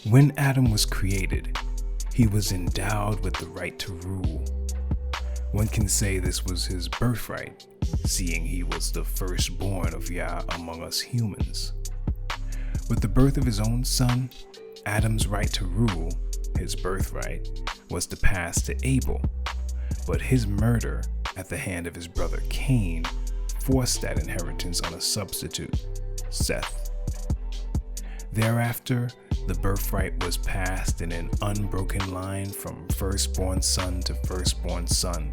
When Adam was created, he was endowed with the right to rule. One can say this was his birthright, seeing he was the firstborn of Yah among us humans. With the birth of his own son, Adam's right to rule, his birthright, was to pass to Abel, but his murder at the hand of his brother Cain forced that inheritance on a substitute, Seth. Thereafter, the birthright was passed in an unbroken line from firstborn son to firstborn son,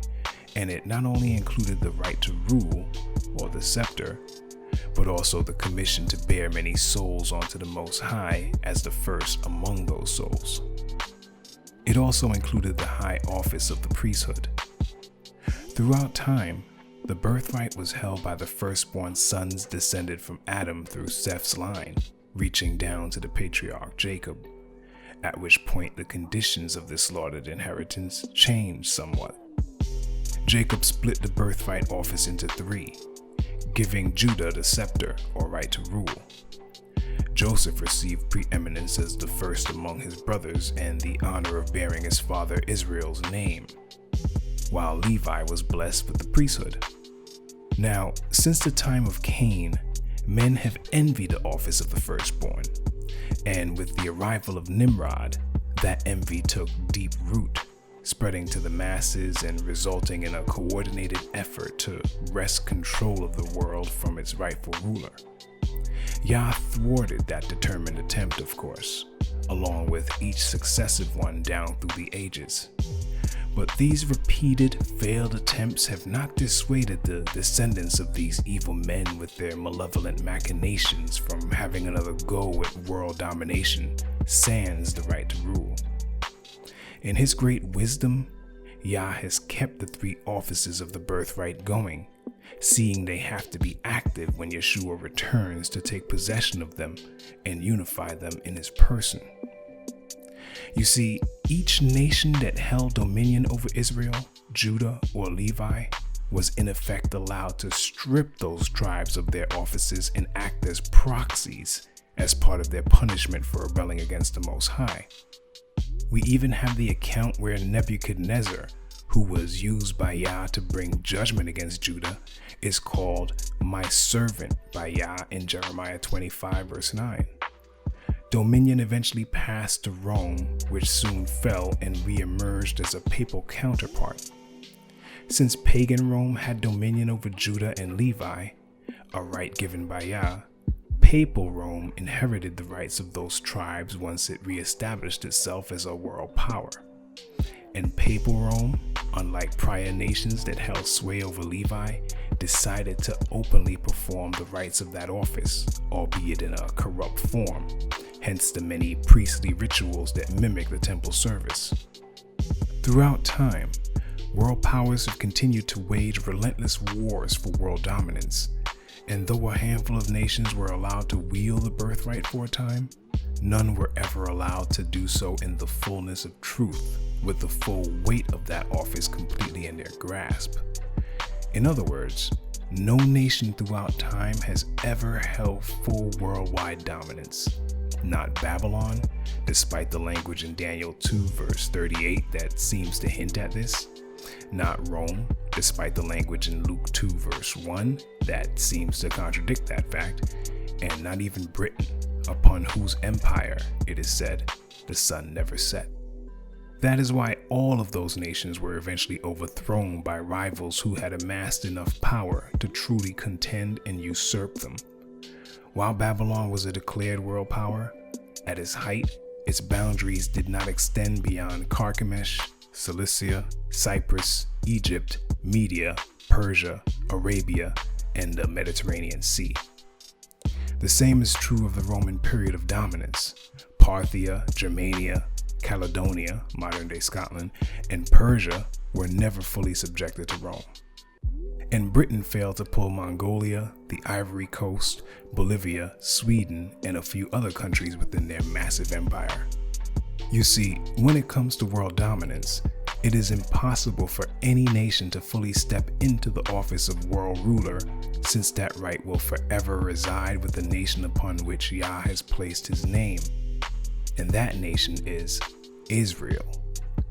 and it not only included the right to rule, or the scepter, but also the commission to bear many souls onto the Most High as the first among those souls. It also included the high office of the priesthood. Throughout time, the birthright was held by the firstborn sons descended from Adam through Seth's line, reaching down to the patriarch Jacob, at which point the conditions of this slaughtered inheritance changed somewhat. Jacob split the birthright office into three, giving Judah the scepter or right to rule. Joseph received preeminence as the first among his brothers and the honor of bearing his father Israel's name, while Levi was blessed with the priesthood. Now, since the time of Cain, men have envied the office of the firstborn, and with the arrival of Nimrod, that envy took deep root, spreading to the masses and resulting in a coordinated effort to wrest control of the world from its rightful ruler. Yah thwarted that determined attempt, of course, along with each successive one down through the ages. But these repeated failed attempts have not dissuaded the descendants of these evil men with their malevolent machinations from having another go at world domination, sans the right to rule. In his great wisdom, Yah has kept the three offices of the birthright going, seeing they have to be active when Yeshua returns to take possession of them and unify them in his person. You see, each nation that held dominion over Israel, Judah, or Levi was in effect allowed to strip those tribes of their offices and act as proxies as part of their punishment for rebelling against the Most High. We even have the account where Nebuchadnezzar, who was used by Yah to bring judgment against Judah, is called my servant by Yah in Jeremiah 25 verse 9. Dominion eventually passed to Rome, which soon fell and re-emerged as a papal counterpart. Since pagan Rome had dominion over Judah and Levi, a right given by Yah, papal Rome inherited the rights of those tribes once it re-established itself as a world power. And papal Rome, unlike prior nations that held sway over Levi, decided to openly perform the rites of that office, albeit in a corrupt form, hence the many priestly rituals that mimic the temple service. Throughout time, world powers have continued to wage relentless wars for world dominance, and though a handful of nations were allowed to wield the birthright for a time, none were ever allowed to do so in the fullness of truth, with the full weight of that office completely in their grasp. In other words, no nation throughout time has ever held full worldwide dominance. Not Babylon, despite the language in Daniel 2 verse 38 that seems to hint at this. Not Rome, despite the language in Luke 2 verse 1 that seems to contradict that fact. And not even Britain, upon whose empire, it is said, the sun never set. That is why all of those nations were eventually overthrown by rivals who had amassed enough power to truly contend and usurp them. While Babylon was a declared world power, at its height, its boundaries did not extend beyond Carchemish, Cilicia, Cyprus, Egypt, Media, Persia, Arabia, and the Mediterranean Sea. The same is true of the Roman period of dominance. Parthia, Germania, Caledonia, modern-day Scotland, and Persia were never fully subjected to Rome. And Britain failed to pull Mongolia, the Ivory Coast, Bolivia, Sweden, and a few other countries within their massive empire. You see, when it comes to world dominance, it is impossible for any nation to fully step into the office of world ruler, since that right will forever reside with the nation upon which Yah has placed his name. And that nation is Israel,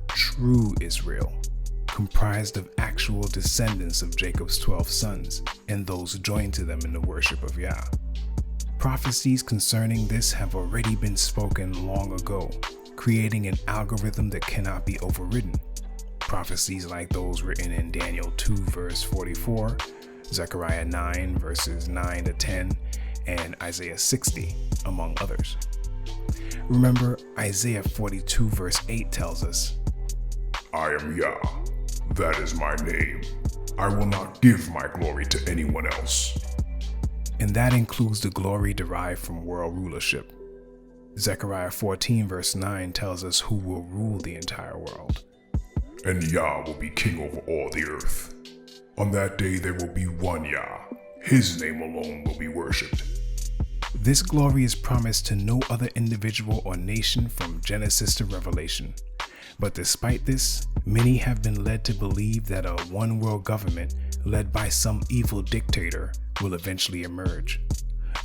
true Israel, comprised of actual descendants of Jacob's 12 sons and those joined to them in the worship of Yah. Prophecies concerning this have already been spoken long ago, creating an algorithm that cannot be overridden. Prophecies like those written in Daniel 2 verse 44, Zechariah 9 verses 9 to 10, and Isaiah 60, among others. Remember, Isaiah 42 verse 8 tells us, I am Yah, that is my name. I will not give my glory to anyone else. And that includes the glory derived from world rulership. Zechariah 14 verse 9 tells us who will rule the entire world. And Yah will be king over all the earth. On that day there will be one Yah. His name alone will be worshipped. This glory is promised to no other individual or nation from Genesis to Revelation. But despite this, many have been led to believe that a one-world government led by some evil dictator will eventually emerge.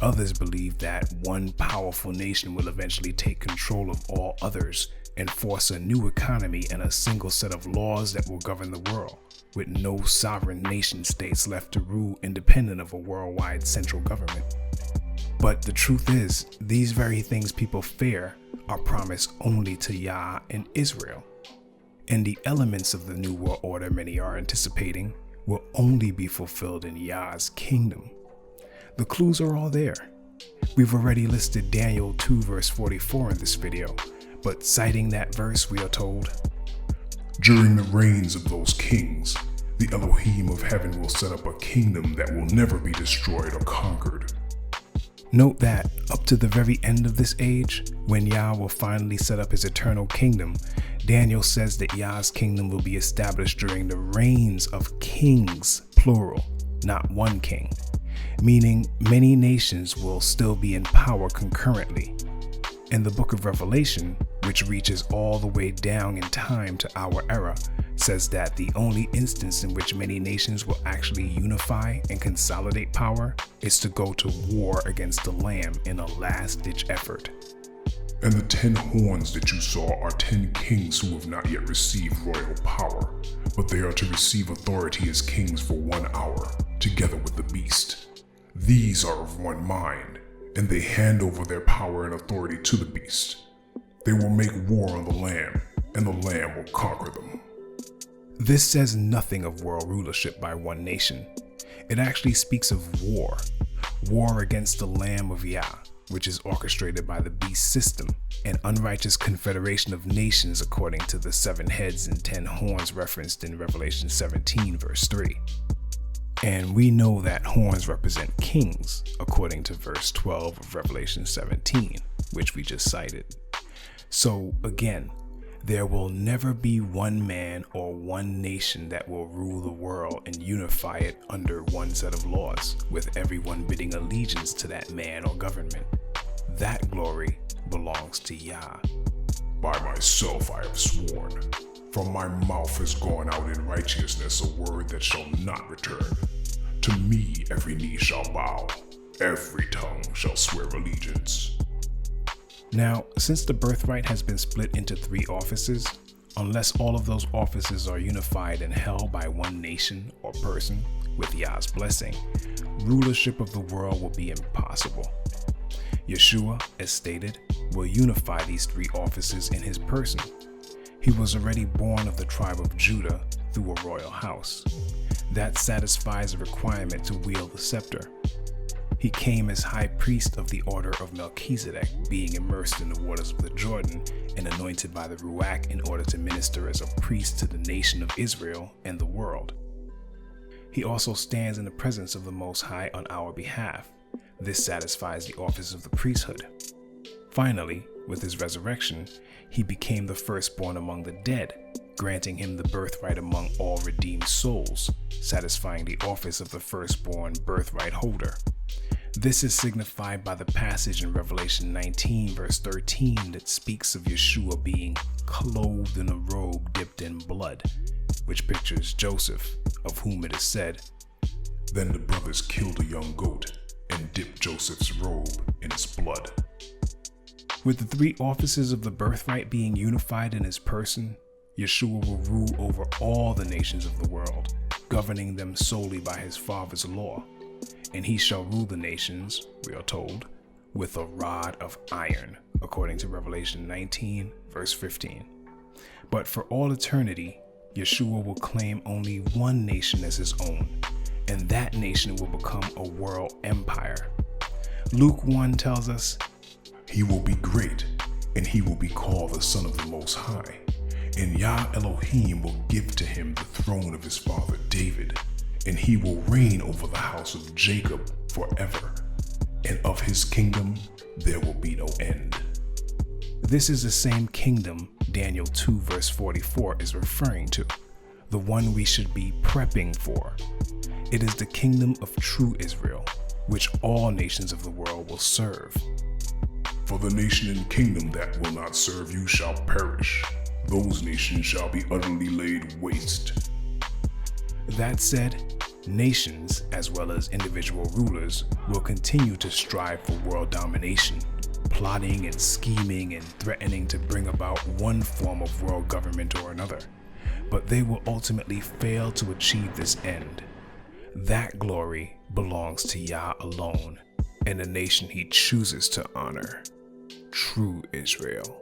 Others believe that one powerful nation will eventually take control of all others and force a new economy and a single set of laws that will govern the world, with no sovereign nation states left to rule independent of a worldwide central government. But the truth is, these very things people fear are promised only to Yah and Israel. And the elements of the New World Order many are anticipating will only be fulfilled in Yah's kingdom. The clues are all there. We've already listed Daniel 2 verse 44 in this video, but citing that verse we are told, During the reigns of those kings, the Elohim of heaven will set up a kingdom that will never be destroyed or conquered. Note that up to the very end of this age, when Yah will finally set up his eternal kingdom, Daniel says that Yah's kingdom will be established during the reigns of kings, plural, not one king, meaning many nations will still be in power concurrently. And the book of Revelation, which reaches all the way down in time to our era, says that the only instance in which many nations will actually unify and consolidate power is to go to war against the Lamb in a last-ditch effort. And the 10 horns that you saw are 10 kings who have not yet received royal power, but they are to receive authority as kings for 1 hour, together with the beast. These are of one mind, and they hand over their power and authority to the beast. They will make war on the Lamb, and the Lamb will conquer them. This says nothing of world rulership by one nation. It actually speaks of war against the Lamb of Yah, which is orchestrated by the beast system, an unrighteous confederation of nations according to the 7 heads and 10 horns referenced in Revelation 17 verse 3. And we know that horns represent kings according to verse 12 of Revelation 17, which we just cited. So again, there will never be one man or one nation that will rule the world and unify it under one set of laws, with everyone bidding allegiance to that man or government. That glory belongs to Yah. By myself I have sworn. From my mouth has gone out in righteousness a word that shall not return. To me every knee shall bow, every tongue shall swear allegiance. Now, since the birthright has been split into 3 offices, unless all of those offices are unified and held by one nation or person with Yah's blessing, rulership of the world will be impossible. Yeshua, as stated, will unify these 3 offices in his person. He was already born of the tribe of Judah through a royal house. That satisfies the requirement to wield the scepter. He came as high priest of the order of Melchizedek, being immersed in the waters of the Jordan and anointed by the Ruach in order to minister as a priest to the nation of Israel and the world. He also stands in the presence of the Most High on our behalf. This satisfies the office of the priesthood. Finally, with his resurrection, he became the firstborn among the dead, granting him the birthright among all redeemed souls, satisfying the office of the firstborn birthright holder. This is signified by the passage in Revelation 19 verse 13 that speaks of Yeshua being clothed in a robe dipped in blood, which pictures Joseph, of whom it is said, Then the brothers killed a young goat and dipped Joseph's robe in its blood. With the three offices of the birthright being unified in his person, Yeshua will rule over all the nations of the world, governing them solely by his Father's law. And he shall rule the nations, we are told, with a rod of iron, according to Revelation 19, verse 15. But for all eternity, Yeshua will claim only one nation as his own, and that nation will become a world empire. Luke 1 tells us, He will be great, and he will be called the Son of the Most High. And Yah Elohim will give to him the throne of his father David, and he will reign over the house of Jacob forever, and of his kingdom there will be no end. This is the same kingdom Daniel 2 verse 44 is referring to, the one we should be prepping for. It is the kingdom of true Israel, which all nations of the world will serve. For the nation and kingdom that will not serve you shall perish. Those nations shall be utterly laid waste. That said, nations, as well as individual rulers, will continue to strive for world domination, plotting and scheming and threatening to bring about one form of world government or another. But they will ultimately fail to achieve this end. That glory belongs to Yah alone, and the nation he chooses to honor, true Israel.